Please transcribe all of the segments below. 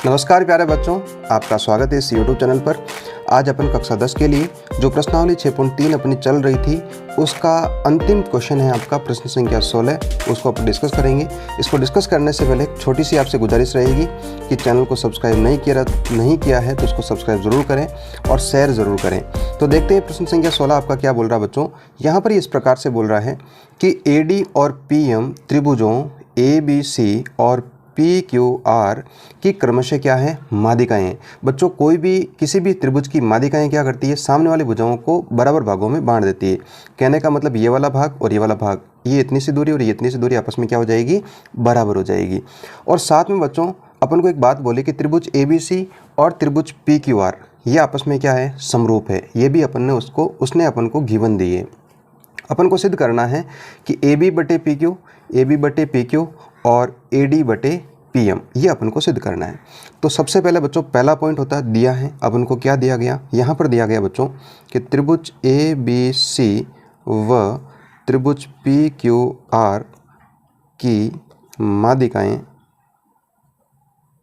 नमस्कार प्यारे बच्चों, आपका स्वागत है इस YouTube चैनल पर। आज अपन कक्षा 10 के लिए जो प्रश्नावली 6.3 अपनी चल रही थी उसका अंतिम क्वेश्चन है आपका प्रश्न संख्या 16। उसको अपन डिस्कस करेंगे। इसको डिस्कस करने से पहले एक छोटी सी आपसे गुजारिश रहेगी कि चैनल को सब्सक्राइब नहीं किया है तो इसको सब्सक्राइब ज़रूर करें और शेयर ज़रूर करें। तो देखते हैं प्रश्न संख्या 16 आपका क्या बोल रहा है बच्चों। यहाँ पर इस प्रकार से बोल रहा है कि AD और PM त्रिभुजों ABC और PQR की क्रमशः क्या है, माध्यिकाएं हैं। बच्चों कोई भी किसी भी त्रिभुज की माध्यिकाएं क्या करती है, सामने वाली भुजाओं को बराबर भागों में बांट देती है। कहने का मतलब ये वाला भाग और ये वाला भाग, ये इतनी सी दूरी और ये इतनी सी दूरी आपस में क्या हो जाएगी, बराबर हो जाएगी। और साथ में बच्चों अपन को एक बात बोले कि त्रिभुज ABC और त्रिभुज PQR ये आपस में क्या है, समरूप है। ये भी अपन ने उसने अपन को गिवन दी है। अपन को सिद्ध करना है कि AB बटे PQ और AD बटे PM ये अपन को सिद्ध करना है। तो सबसे पहले बच्चों पहला पॉइंट होता है दिया है। अपन को क्या दिया गया, यहाँ पर दिया गया बच्चों कि त्रिभुज ABC व त्रिभुज PQR की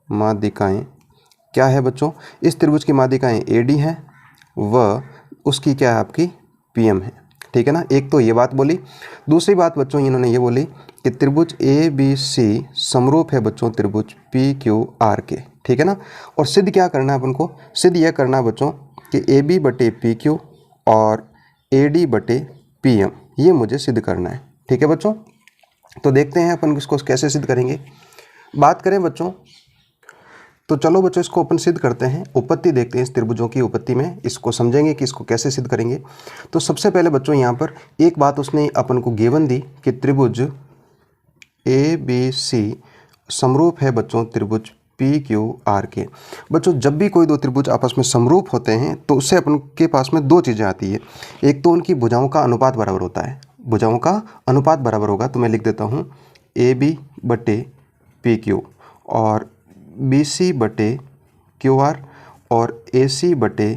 माध्यिकाएं क्या है बच्चों। इस त्रिभुज की माध्यिकाएं AD हैं व उसकी क्या है, आपकी PM है। ठीक है ना। एक तो ये बात बोली। दूसरी बात बच्चों इन्होंने ये बोली कि त्रिभुज ABC समरूप है बच्चों त्रिभुज PQR के। ठीक है ना। और सिद्ध क्या करना है अपन को, सिद्ध यह करना है बच्चों कि AB बटे PQ और AD बटे PM ये मुझे सिद्ध करना है। ठीक है बच्चों। तो देखते हैं अपन इसको कैसे सिद्ध करेंगे। बात करें बच्चों तो चलो बच्चों इसको अपन सिद्ध करते हैं। उपपत्ति देखते हैं इस त्रिभुजों की उपपत्ति में, इसको समझेंगे कि इसको कैसे सिद्ध करेंगे। तो सबसे पहले बच्चों यहाँ पर एक बात उसने अपन को गिवन दी कि त्रिभुज ABC समरूप है बच्चों त्रिभुज PQR के। बच्चों जब भी कोई दो त्रिभुज आपस में समरूप होते हैं तो उससे अपन के पास में दो चीज़ें आती है। एक तो उनकी भुजाओं का अनुपात बराबर होता है, भुजाओं का अनुपात बराबर होगा। तो मैं लिख देता हूँ AB बटे PQ और BC बटे QR और AC बटे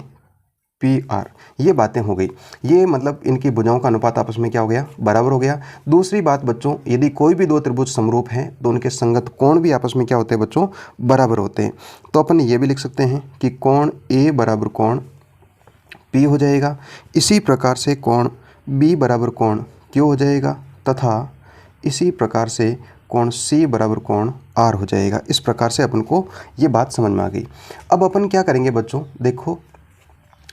PR ये बातें हो गई। ये मतलब इनकी भुजाओं का अनुपात आपस में क्या हो गया, बराबर हो गया। दूसरी बात बच्चों यदि कोई भी दो त्रिभुज समरूप हैं तो उनके संगत कोण भी आपस में क्या होते हैं बच्चों, बराबर होते हैं। तो अपन ये भी लिख सकते हैं कि कोण A बराबर कोण P हो जाएगा। इसी प्रकार से कोण B बराबर कोण Q हो जाएगा तथा इसी प्रकार से कोण C बराबर कोण R हो जाएगा। इस प्रकार से अपन को ये बात समझ में आ गई। अब अपन क्या करेंगे बच्चों, देखो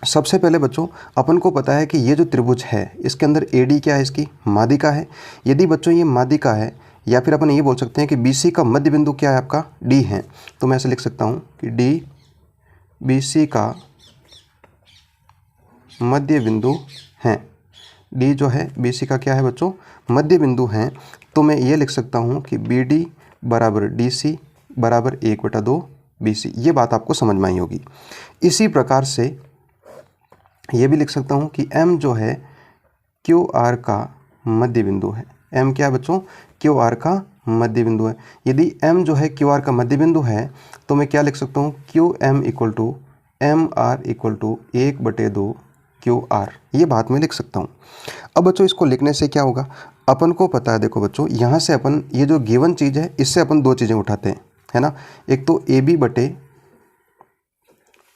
सबसे पहले बच्चों अपन को पता है कि ये जो त्रिभुज है इसके अंदर AD क्या है, इसकी माध्यिका है। यदि बच्चों ये माध्यिका है या फिर अपन ये बोल सकते हैं कि BC का मध्य बिंदु क्या है, आपका D है। तो मैं ऐसे लिख सकता हूँ कि D BC का मध्य बिंदु है। D जो है BC का क्या है बच्चों, मध्य बिंदु है। तो मैं ये लिख सकता हूँ कि BD बराबर DC बराबर 1/2 BC। ये बात आपको समझ में आई होगी। इसी प्रकार से ये भी लिख सकता हूँ कि M जो है QR का मध्य बिंदु है। M क्या है बच्चों, QR का मध्य बिंदु है। यदि M जो है QR का मध्य बिंदु है तो मैं क्या लिख सकता हूँ, QM equal to MR equal to 1/2 QR। ये बात मैं लिख सकता हूँ। अब बच्चों इसको लिखने से क्या होगा, अपन को पता है, देखो बच्चों यहाँ से अपन ये जो गिवन चीज़ है इससे अपन दो चीज़ें उठाते हैं, है ना। एक तो AB बटे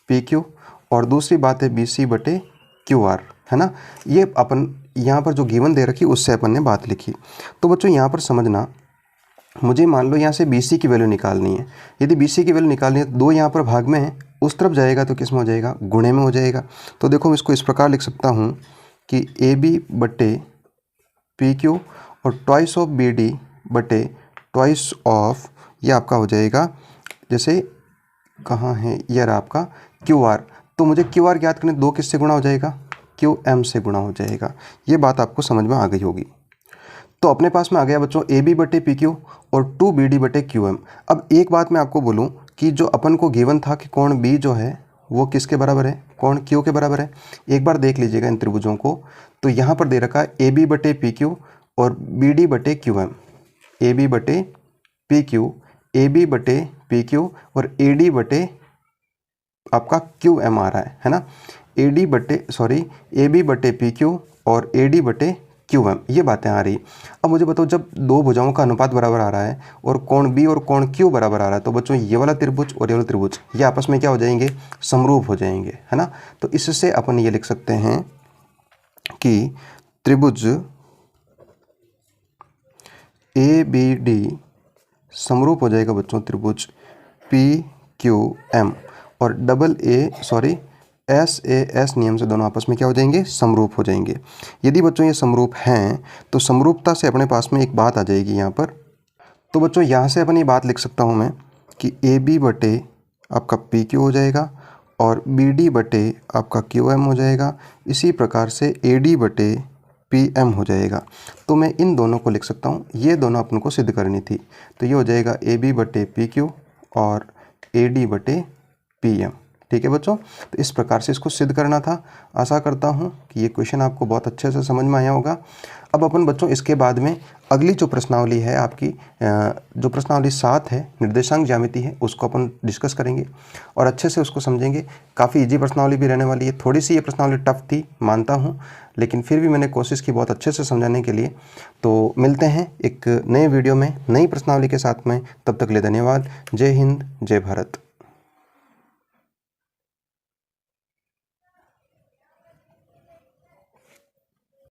PQ और दूसरी बात है BC बटे QR, है ना। ये अपन यहाँ पर जो गिवन दे रखी उससे अपन ने बात लिखी। तो बच्चों यहाँ पर समझना, मुझे मान लो यहाँ से BC की वैल्यू निकालनी है। यदि BC की वैल्यू निकालनी है तो दो यहाँ पर भाग में है, उस तरफ जाएगा तो किस में हो जाएगा, गुणे में हो जाएगा। तो देखो मैं इसको इस प्रकार लिख सकता हूँ कि AB बटे PQ और ट्वाइस ऑफ BD बटे ट्वाइस ऑफ ये आपका हो जाएगा, जैसे कहाँ है यार आपका QR। तो मुझे QR ज्ञात करने, दो किससे गुणा हो जाएगा, QM से गुणा हो जाएगा। ये बात आपको समझ में आ गई होगी। तो अपने पास में आ गया बच्चों AB बटे PQ और 2BD बटे QM। अब एक बात मैं आपको बोलूं कि जो अपन को गिवन था कि कोण B जो है वो किसके बराबर है, कोण Q के बराबर है। एक बार देख लीजिएगा इन त्रिभुजों को। तो यहाँ पर दे रखा है AB बटे PQ और BD बटे QM। AB बटे PQ, AB बटे PQ और AD बटे आपका QM आ रहा है ना। AB बटे PQ और AD बटे क्यू एम, ये बातें आ रही। अब मुझे बताओ जब दो भुजाओं का अनुपात बराबर आ रहा है और कोण बी और कोण क्यू बराबर आ रहा है, तो बच्चों ये वाला त्रिभुज और ये वाला त्रिभुज ये आपस में क्या हो जाएंगे, समरूप हो जाएंगे, है ना। तो इससे अपन ये लिख सकते हैं कि त्रिभुज ए बी डी समरूप हो जाएगा बच्चों त्रिभुज पी क्यू एम, और एस ए एस नियम से दोनों आपस में क्या हो जाएंगे, समरूप हो जाएंगे। यदि बच्चों ये समरूप हैं तो समरूपता से अपने पास में एक बात आ जाएगी यहाँ पर। तो बच्चों यहाँ से अपन ये बात लिख सकता हूँ मैं कि ए बी बटे आपका पी क्यू हो जाएगा और बी डी बटे आपका क्यू एम हो जाएगा। इसी प्रकार से ए डी बटे पी एम हो जाएगा। तो मैं इन दोनों को लिख सकता हूँ, ये दोनों अपन को सिद्ध करनी थी। तो ये हो जाएगा ए बी बटे पी क्यू और ए डी बटे पी एम। ठीक है बच्चों, तो इस प्रकार से इसको सिद्ध करना था। आशा करता हूँ कि ये क्वेश्चन आपको बहुत अच्छे से समझ में आया होगा। अब अपन बच्चों इसके बाद में अगली जो प्रश्नावली है आपकी, जो प्रश्नावली 7 है, निर्देशांक ज्यामिति है, उसको अपन डिस्कस करेंगे और अच्छे से उसको समझेंगे। काफ़ी इजी प्रश्नावली भी रहने वाली है। थोड़ी सी ये प्रश्नावली टफ थी मानता हूँ, लेकिन फिर भी मैंने कोशिश की बहुत अच्छे से समझाने के लिए। तो मिलते हैं एक नए वीडियो में नई प्रश्नावली के साथ में, तब तक के लिए धन्यवाद। जय हिंद, जय भारत।